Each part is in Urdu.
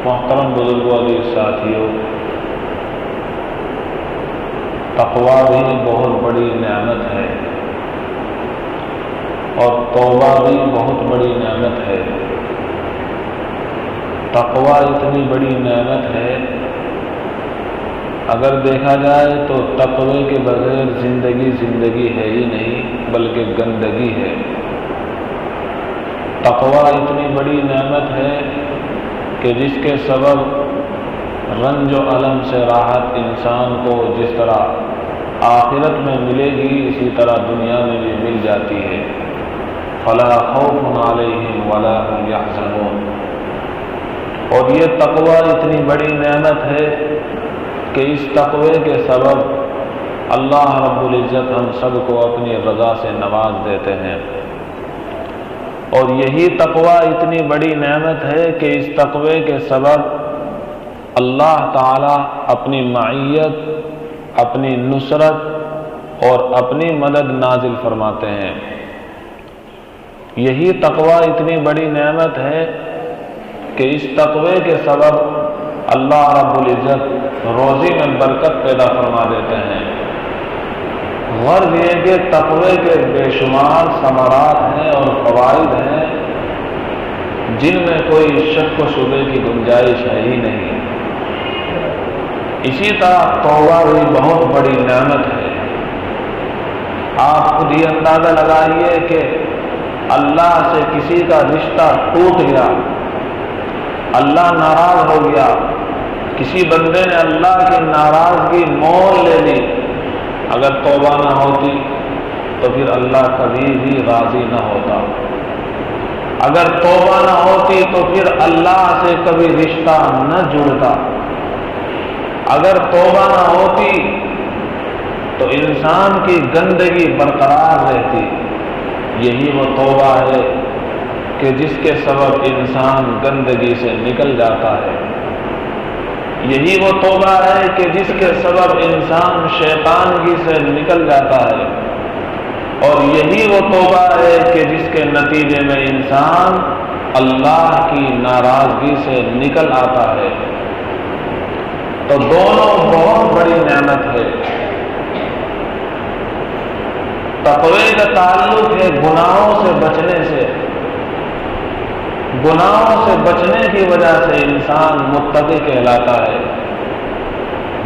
محترم بزرگوں عزیز ساتھیوں، تقویٰ بھی بہت بڑی نعمت ہے اور توبہ بھی بہت بڑی نعمت ہے۔ تقویٰ اتنی بڑی نعمت ہے، اگر دیکھا جائے تو تقوی کے بغیر زندگی ہے ہی نہیں بلکہ گندگی ہے۔ تقویٰ اتنی بڑی نعمت ہے کہ جس کے سبب رنج و الم سے راحت انسان کو جس طرح آخرت میں ملے گی اسی طرح دنیا میں بھی مل جاتی ہے۔ فلا خوف علیہم ولا هم یحزنون۔ اور یہ تقویٰ اتنی بڑی نعمت ہے کہ اس تقوی کے سبب اللہ رب العزت ہم سب کو اپنی رضا سے نواز دیتے ہیں۔ اور یہی تقویٰ اتنی بڑی نعمت ہے کہ اس تقوی کے سبب اللہ تعالی اپنی معیت، اپنی نصرت اور اپنی مدد نازل فرماتے ہیں۔ یہی تقویٰ اتنی بڑی نعمت ہے کہ اس تقوی کے سبب اللہ رب العزت روزی میں برکت پیدا فرما دیتے ہیں۔ غرض یہ کہ تقوی کے بے شمار ثمرات ہیں اور فوائد ہیں جن میں کوئی شک و شبے کی گنجائش ہے ہی نہیں۔ اسی طرح توبہ بھی بہت بڑی نعمت ہے۔ آپ خود ہی اندازہ لگائیے کہ اللہ سے کسی کا رشتہ ٹوٹ گیا، اللہ ناراض ہو گیا، کسی بندے نے اللہ کی ناراضگی مول لے لی، اگر توبہ نہ ہوتی تو پھر اللہ کبھی بھی راضی نہ ہوتا۔ اگر توبہ نہ ہوتی تو پھر اللہ سے کبھی رشتہ نہ جڑتا۔ اگر توبہ نہ ہوتی تو انسان کی گندگی برقرار رہتی۔ یہی وہ توبہ ہے کہ جس کے سبب انسان گندگی سے نکل جاتا ہے۔ یہی وہ توبہ ہے کہ جس کے سبب انسان شیطانگی سے نکل جاتا ہے، اور یہی وہ توبہ ہے کہ جس کے نتیجے میں انسان اللہ کی ناراضگی سے نکل آتا ہے۔ تو دونوں بہت بڑی نعمت ہے۔ تقوی کا تعلق ہے گناہوں سے بچنے سے۔ گناہوں سے بچنے کی وجہ سے انسان متقی کہلاتا ہے۔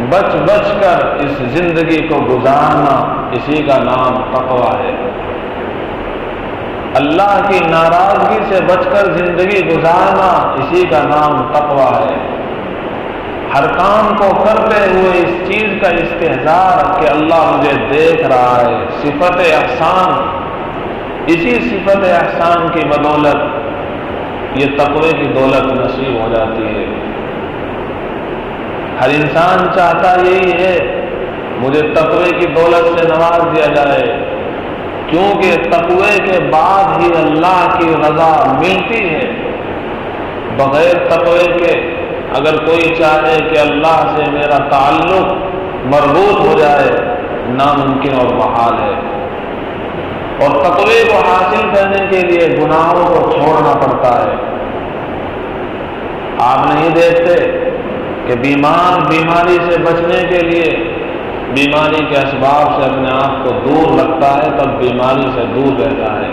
بچ بچ کر اس زندگی کو گزارنا، اسی کا نام تقوی ہے۔ اللہ کی ناراضگی سے بچ کر زندگی گزارنا، اسی کا نام تقوی ہے۔ ہر کام کو کرتے ہوئے اس چیز کا استحضار کہ اللہ مجھے دیکھ رہا ہے، صفت احسان، اسی صفت احسان کی بدولت یہ تقوی کی دولت نصیب ہو جاتی ہے۔ ہر انسان چاہتا یہی ہے مجھے تقوی کی دولت سے نواز دیا جائے، کیونکہ تقوی کے بعد ہی اللہ کی رضا ملتی ہے۔ بغیر تقوی کے اگر کوئی چاہے کہ اللہ سے میرا تعلق مربوط ہو جائے، ناممکن اور محال ہے۔ اور تقوی کو حاصل کرنے کے لیے گناہوں کو چھوڑنا پڑتا ہے۔ آپ نہیں دیکھتے کہ بیمار بیماری سے بچنے کے لیے بیماری کے اسباب سے اپنے آپ کو دور رکھتا ہے، تب بیماری سے دور رہتا ہے۔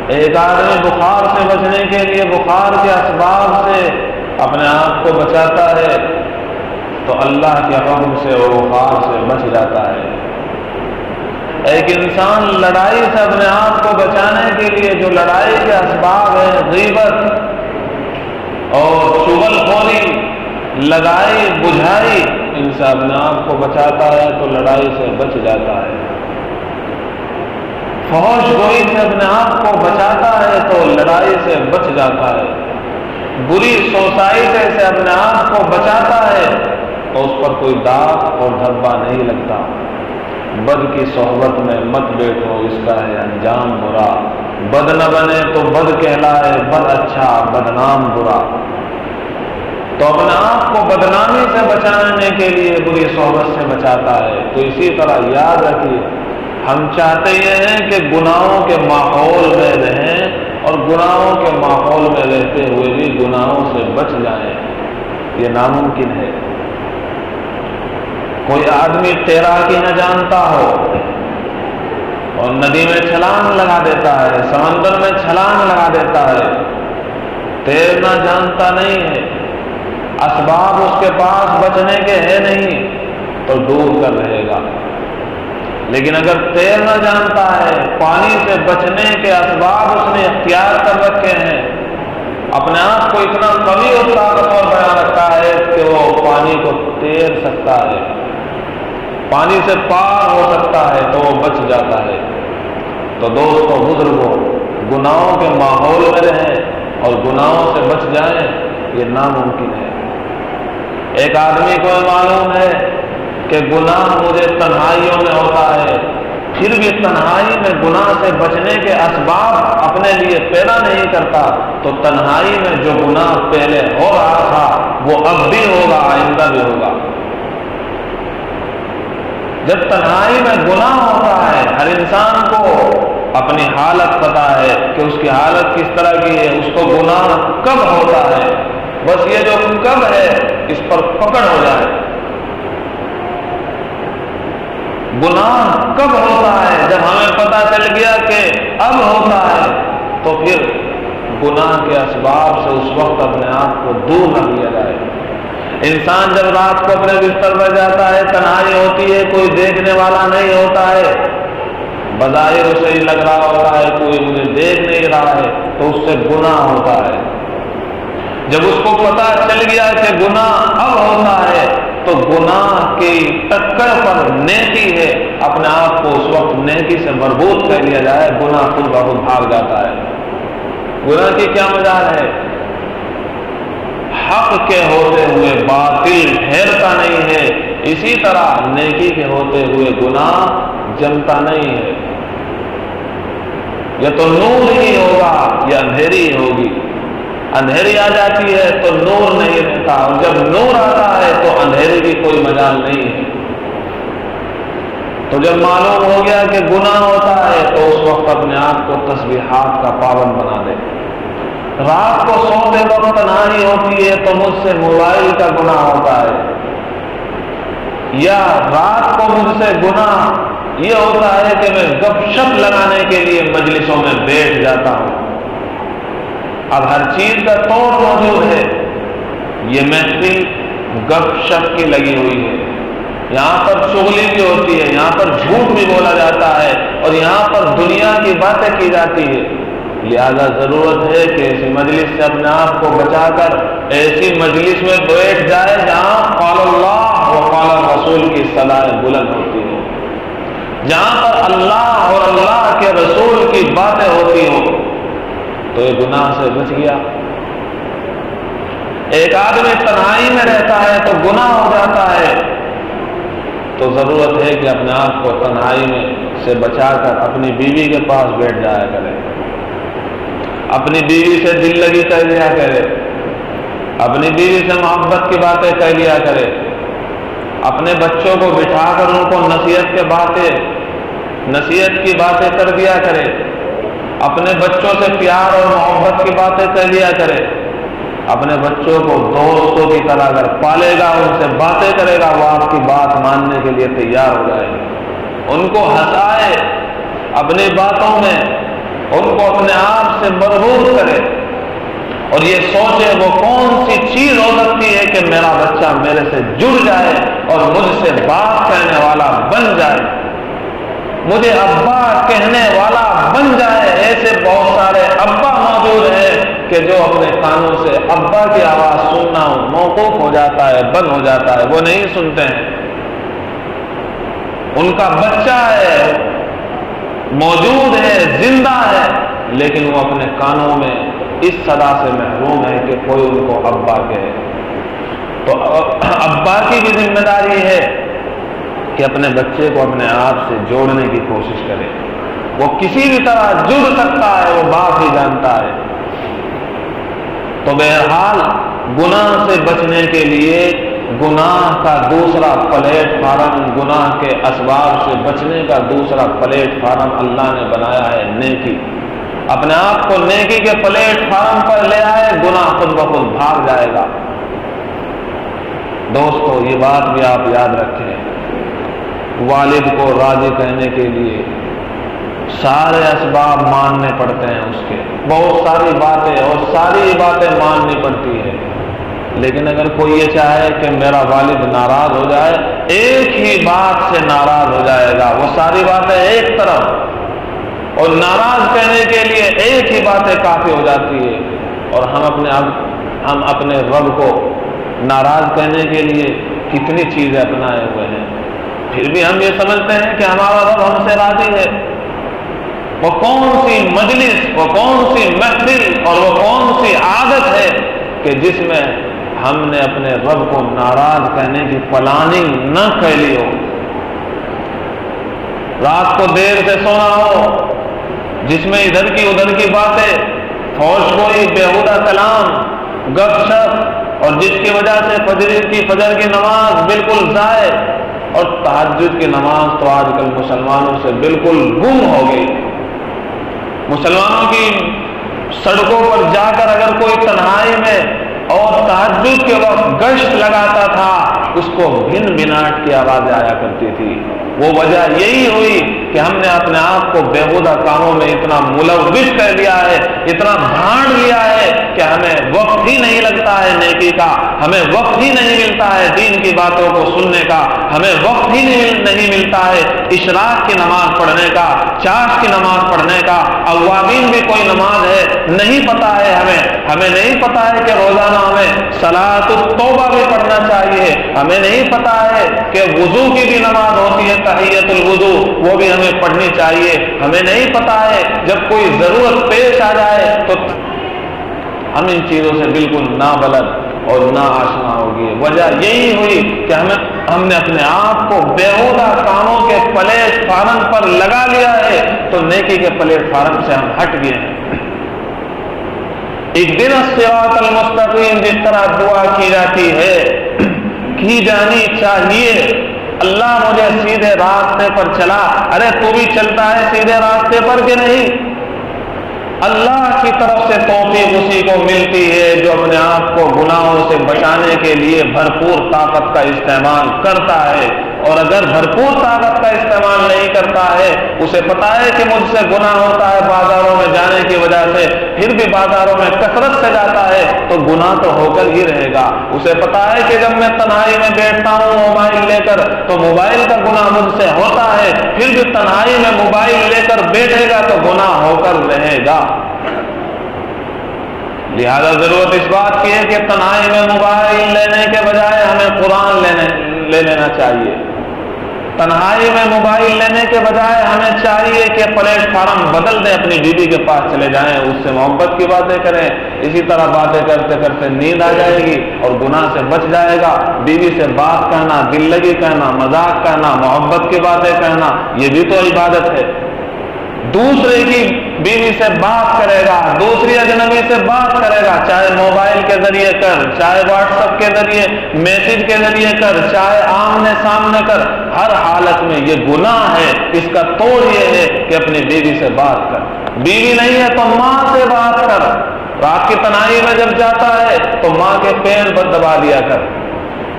ایک آدمی بخار سے بچنے کے لیے بخار کے اسباب سے اپنے آپ کو بچاتا ہے تو اللہ کے حکم سے وہ بخار سے بچ جاتا ہے۔ ایک انسان لڑائی سے اپنے آپ کو بچانے کے لیے جو لڑائی کے اسباب ہیں، غیبت اور چغل خوری، لگائی بجھائی، ان سے اپنے آپ کو بچاتا ہے تو لڑائی سے بچ جاتا ہے۔ فحش گوئی سے اپنے آپ کو بچاتا ہے تو لڑائی سے بچ جاتا ہے۔ بری سوسائٹی سے اپنے آپ کو بچاتا ہے تو اس پر کوئی داغ اور دھبا نہیں لگتا۔ بد کی صحبت میں مت بیٹھو، اس کا ہے انجام برا۔ بد نہ بنے تو بد کہلائے، بد اچھا بدنام برا۔ تو اپنے آپ کو بدنامی سے بچانے کے لیے بری صحبت سے بچاتا ہے۔ تو اسی طرح یاد رکھیے، ہم چاہتے یہ ہیں کہ گناہوں کے ماحول میں رہیں اور گناہوں کے ماحول میں رہتے ہوئے بھی گناہوں سے بچ جائیں، یہ ناممکن ہے۔ کوئی آدمی تیراکی نہ جانتا ہو اور ندی میں چھلانگ لگا دیتا ہے، سمندر میں چھلانگ لگا دیتا ہے، تیرنا جانتا نہیں ہے، اسباب اس کے پاس بچنے کے ہے نہیں، تو ڈوب کر رہے گا۔ لیکن اگر تیرنا جانتا ہے، پانی سے بچنے کے اسباب اس نے اختیار کر رکھے ہیں، اپنے آپ کو اتنا قوی اور طاقتور بنا رکھا ہے کہ وہ پانی کو تیر سکتا ہے، پانی سے پار ہو سکتا ہے، تو وہ بچ جاتا ہے۔ تو دوستو بزرگوں، گناہوں کے ماحول میں رہیں اور گناہوں سے بچ جائیں، یہ ناممکن ہے۔ ایک آدمی کو معلوم ہے کہ گناہ مجھے تنہائیوں میں ہوتا ہے، پھر بھی تنہائی میں گناہ سے بچنے کے اسباب اپنے لیے پیدا نہیں کرتا، تو تنہائی میں جو گناہ پہلے ہو رہا تھا وہ اب بھی ہوگا، آئندہ بھی ہوگا۔ جب تنہائی میں گناہ ہوتا ہے، ہر انسان کو اپنی حالت پتہ ہے کہ اس کی حالت کس طرح کی ہے، اس کو گناہ کب ہوتا ہے، بس یہ جو کب ہے اس پر پکڑ ہو جائے۔ گناہ کب ہوتا ہے؟ جب ہمیں پتہ چل گیا کہ اب ہوتا ہے، تو پھر گناہ کے اسباب سے اس وقت اپنے آپ کو دور رکھ لیا جائے۔ انسان جب رات کو اپنے بستر پر جاتا ہے، تنہائی ہوتی ہے، کوئی دیکھنے والا نہیں ہوتا ہے، بظاہر اسے ہی لگ رہا ہوتا ہے کوئی مجھے دیکھ نہیں رہا ہے، تو اس سے گناہ ہوتا ہے۔ جب اس کو پتہ چل گیا کہ گناہ اب ہوتا ہے، تو گناہ کی ٹکر پر نیکی ہے، اپنے آپ کو اس وقت نیکی سے مربوط کر لیا جائے، گناہ خود بخود بھاگ جاتا ہے۔ گناہ کی کیا مجال ہے؟ حق کے ہوتے ہوئے باطل ٹھہرتا نہیں ہے، اسی طرح نیکی کے ہوتے ہوئے گناہ جمتا نہیں ہے۔ یا تو نور ہی ہوگا یا اندھیری ہی ہوگی۔ اندھیری آ جاتی ہے تو نور نہیں رہتا، اور جب نور آتا ہے تو اندھیری کی کوئی مجال نہیں ہے۔ تو جب معلوم ہو گیا کہ گناہ ہوتا ہے، تو اس وقت اپنے آپ کو تسبیحات کا پابند بنا دے۔ رات کو سوتے وقت تنہائی ہوتی ہے تو مجھ سے موبائل کا گناہ ہوتا ہے، یا رات کو مجھ سے گناہ یہ ہوتا ہے کہ میں گپ شپ لگانے کے لیے مجلسوں میں بیٹھ جاتا ہوں۔ اب ہر چیز کا توڑ موجود ہے۔ یہ محفل گپ شپ کی لگی ہوئی ہے، یہاں پر چغلی بھی ہوتی ہے، یہاں پر جھوٹ بھی بولا جاتا ہے، اور یہاں پر دنیا کی باتیں کی جاتی ہے۔ لہذا ضرورت ہے کہ ایسی مجلس سے اپنے آپ کو بچا کر ایسی مجلس میں بیٹھ جائے جہاں قال اللہ و قال رسول کی صدائیں بلند ہوتی ہوں، جہاں پر اللہ اور اللہ کے رسول کی باتیں ہوتی ہوں، تو یہ گناہ سے بچ گیا۔ ایک آدمی تنہائی میں رہتا ہے تو گناہ ہو جاتا ہے، تو ضرورت ہے کہ اپنے آپ کو تنہائی میں سے بچا کر اپنی بیوی کے پاس بیٹھ جایا کرے، اپنی بیوی سے دل لگی کر لیا کرے، اپنی بیوی سے محبت کی باتیں کر لیا کرے، اپنے بچوں کو بٹھا کر ان کو نصیحت کی باتیں کر دیا کرے، اپنے بچوں سے پیار اور محبت کی باتیں کر لیا کرے، اپنے بچوں کو دوستوں کی طرح اگر پالے گا، ان سے باتیں کرے گا، وہ آپ کی بات ماننے کے لیے تیار ہو جائے گا۔ ان کو ہنسائے اپنی باتوں میں، ان کو اپنے آپ سے مربوط کرے، اور یہ سوچے وہ کون سی چیز ہو سکتی ہے کہ میرا بچہ میرے سے جڑ جائے اور مجھ سے بات کہنے والا بن جائے، مجھے ابا کہنے والا بن جائے۔ ایسے بہت سارے ابا موجود ہیں کہ جو اپنے کانوں سے ابا کی آواز سننا موقوف ہو جاتا ہے، بند ہو جاتا ہے، وہ نہیں سنتے ہیں۔ ان کا بچہ ہے، موجود ہے، زندہ ہے، لیکن وہ اپنے کانوں میں اس صدا سے محروم ہے کہ کوئی ان کو ابا کہے۔ تو ابا کی بھی ذمہ داری ہے کہ اپنے بچے کو اپنے آپ سے جوڑنے کی کوشش کرے۔ وہ کسی بھی طرح جڑ سکتا ہے، وہ باپ ہی جانتا ہے۔ تو بہرحال گناہ سے بچنے کے لیے گناہ کا دوسرا پلیٹ فارم، گناہ کے اسباب سے بچنے کا دوسرا پلیٹ فارم اللہ نے بنایا ہے نیکی۔ اپنے آپ کو نیکی کے پلیٹ فارم پر لے آئے، گناہ خود بخود بھاگ جائے گا۔ دوستو یہ بات بھی آپ یاد رکھیں، والد کو راضی کرنے کے لیے سارے اسباب ماننے پڑتے ہیں، اس کے بہت ساری باتیں اور ساری باتیں ماننی پڑتی ہے، لیکن اگر کوئی یہ چاہے کہ میرا والد ناراض ہو جائے، ایک ہی بات سے ناراض ہو جائے گا، وہ ساری باتیں ایک طرف، اور ناراض کرنے کے لیے ایک ہی باتیں کافی ہو جاتی ہے۔ اور ہم اپنے رب کو ناراض کرنے کے لیے کتنی چیزیں اپنائے ہوئے ہیں، پھر بھی ہم یہ سمجھتے ہیں کہ ہمارا رب ہم سے راضی ہے۔ وہ کون سی مجلس، وہ کون سی محفل اور وہ کون سی عادت ہے کہ جس میں ہم نے اپنے رب کو ناراض کرنے کی پلاننگ نہ کر لی ہو؟ رات کو دیر سے سونا ہو، جس میں ادھر کی ادھر کی باتیں، فوش گوئی، بیہودہ کلام، گپ شپ، اور جس کی وجہ سے فجر کی نماز بالکل ضائع، اور تہجد کی نماز تو آج کل مسلمانوں سے بالکل گم ہو گئی۔ مسلمانوں کی سڑکوں پر جا کر اگر کوئی تنہائی میں اور تہجد کے وقت گشت لگاتا تھا، اس کو بھن بھناٹ کی آوازیں آیا کرتی تھی۔ وہ وجہ یہی ہوئی کہ ہم نے اپنے آپ کو بیہودہ کاموں میں اتنا ملوث کر لیا ہے، اتنا بھاڑ لیا ہے کہ ہمیں وقت ہی نہیں لگتا ہے نیکی کا، ہمیں وقت ہی نہیں ملتا ہے دین کی باتوں کو سننے کا، ہمیں وقت ہی نہیں ملتا ہے اشراق کی نماز پڑھنے کا، چاش کی نماز پڑھنے کا، اوابین بھی کوئی نماز ہے نہیں پتا ہے ہمیں نہیں پتا ہے کہ روزانہ ہمیں صلاۃ التوبہ بھی پڑھنا چاہیے، ہمیں نہیں پتا ہے کہ وضو کی بھی نماز ہوتی ہے تحیۃ الوضو، وہ بھی ہمیں پڑھنی چاہیے، ہمیں نہیں پتا ہے جب کوئی ضرورت پیش آ جائے تو ہم ان چیزوں سے بالکل نابلد اور نا آشنا ہوگی۔ وجہ یہی ہوئی کہ ہم نے اپنے آپ کو بیہودہ کاموں کے پلیٹ فارم پر لگا لیا ہے، تو نیکی کے پلیٹ فارم سے ہم ہٹ گئے ہیں۔ ایک دن الصراط المستقیم جس طرح دعا کی جاتی ہے، کی جانی چاہیے، اللہ مجھے سیدھے راستے پر چلا، ارے تو بھی چلتا ہے سیدھے راستے پر کہ نہیں؟ اللہ کی طرف سے توفیق اسی کو ملتی ہے جو اپنے آپ کو گناہوں سے بچانے کے لیے بھرپور طاقت کا استعمال کرتا ہے، اور اگر بھرپور طاقت کا استعمال نہیں کرتا ہے، اسے پتا ہے کہ مجھ سے گناہ ہوتا ہے بازاروں میں جانے کی وجہ سے، پھر بھی بازاروں میں کثرت سے جاتا ہے تو گناہ تو ہو کر ہی رہے گا۔ اسے پتا ہے کہ جب میں تنہائی میں بیٹھتا ہوں موبائل لے کر تو موبائل کا گناہ مجھ سے ہوتا ہے، پھر بھی تنہائی میں موبائل لے کر بیٹھے گا تو گناہ ہو کر رہے گا۔ لہذا ضرورت اس بات کی ہے کہ تنہائی میں موبائل لینے کے بجائے ہمیں قرآن لے لینا چاہیے۔ تنہائی میں موبائل لینے کے بجائے ہمیں چاہیے کہ پلیٹ فارم بدل دیں، اپنی بیوی کے پاس چلے جائیں، اس سے محبت کی باتیں کریں، اسی طرح باتیں کرتے کرتے نیند آ جائے گی اور گناہ سے بچ جائے گا۔ بیوی سے بات کرنا، دل لگی کرنا، مذاق کرنا، محبت کی باتیں کرنا، یہ بھی تو عبادت ہے۔ دوسرے کی بیوی سے بات کرے گا، دوسری اجنبی سے بات کرے گا، چاہے موبائل کے ذریعے کر، چاہے واٹس ایپ کے ذریعے، میسج کے ذریعے کر، چاہے آمنے سامنے کر، ہر حالت میں یہ گناہ ہے۔ اس کا توڑ یہ ہے کہ اپنی بیوی سے بات کر، بیوی نہیں ہے تو ماں سے بات کر، رات کی تنہائی میں جب جاتا ہے تو ماں کے پیر پر دبا دیا کر،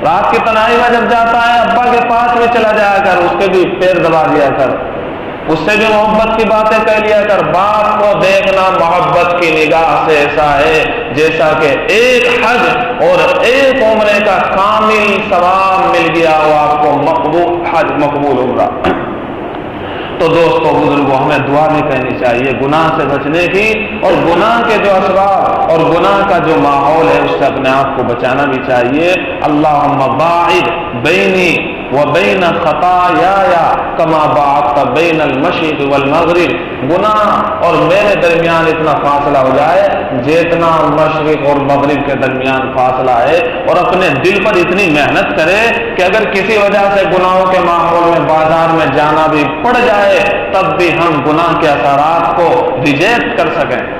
رات کی تنہائی میں جب جاتا ہے ابا کے پاس بھی چلا جایا کر، اس کے بھی پیر دبا دیا کر، اس سے بھی محبت کی باتیں کہہ لیا کر۔ باپ کو دیکھنا محبت کی نگاہ سے ایسا ہے جیسا کہ ایک حج اور ایک عمرے کا کامل ثواب مل گیا ہو آپ کو، مقبول حج، مقبول عمرہ۔ تو دوستو بزرگوں، ہمیں دعا بھی کرنی چاہیے گناہ سے بچنے کی، اور گناہ کے جو اسباب اور گناہ کا جو ماحول ہے اس سے اپنے آپ کو بچانا بھی چاہیے۔ اللہم باعد بینی وبین خطایایا کما باعدت بین المشرق والمغرب، گناہ اور میرے درمیان اتنا فاصلہ ہو جائے جتنا مشرق اور مغرب کے درمیان فاصلہ ہے، اور اپنے دل پر اتنی محنت کرے کہ اگر کسی وجہ سے گناہوں کے ماحول میں بازار میں جانا بھی پڑ جائے تب بھی ہم گناہ کے اثرات کو ریجیکٹ کر سکیں۔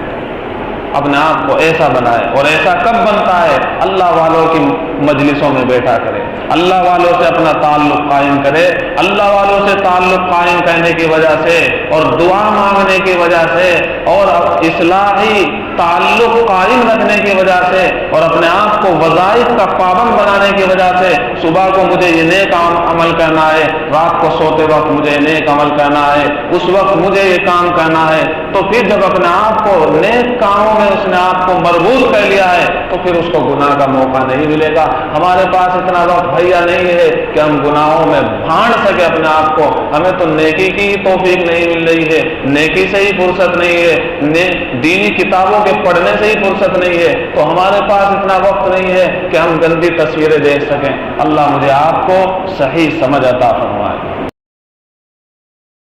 اپنے آپ کو ایسا بنائے، اور ایسا کب بنتا ہے؟ اللہ والوں کی مجلسوں میں بیٹھا کرے، اللہ والوں سے اپنا تعلق قائم کرے، اللہ والوں سے تعلق قائم کرنے کی وجہ سے اور دعا مانگنے کی وجہ سے اور اصلاحی تعلق قائم رکھنے کی وجہ سے اور اپنے آپ کو وظائف کا پابند بنانے کی وجہ سے صبح کو مجھے یہ نیک عمل کرنا ہے، رات کو سوتے وقت مجھے یہ نیک عمل کرنا ہے، اس وقت مجھے یہ کام کرنا ہے، تو پھر جب اپنے آپ کو نیک کاموں میں اس نے آپ کو مربوط کر لیا ہے تو پھر اس کو گناہ کا موقع نہیں ملے گا۔ ہمارے پاس اتنا وقت بھیا نہیں ہے کہ ہم گناہوں میں بھاڑ سکے اپنے آپ کو، ہمیں تو نیکی کی توفیق نہیں مل رہی ہے، نیکی سے ہی فرصت نہیں ہے، دینی کتابوں کے پڑھنے سے ہی فرصت نہیں ہے، تو ہمارے پاس اتنا وقت نہیں ہے کہ ہم گندی تصویریں دیکھ سکیں۔ اللہ مجھے آپ کو صحیح سمجھ عطا فرمائے۔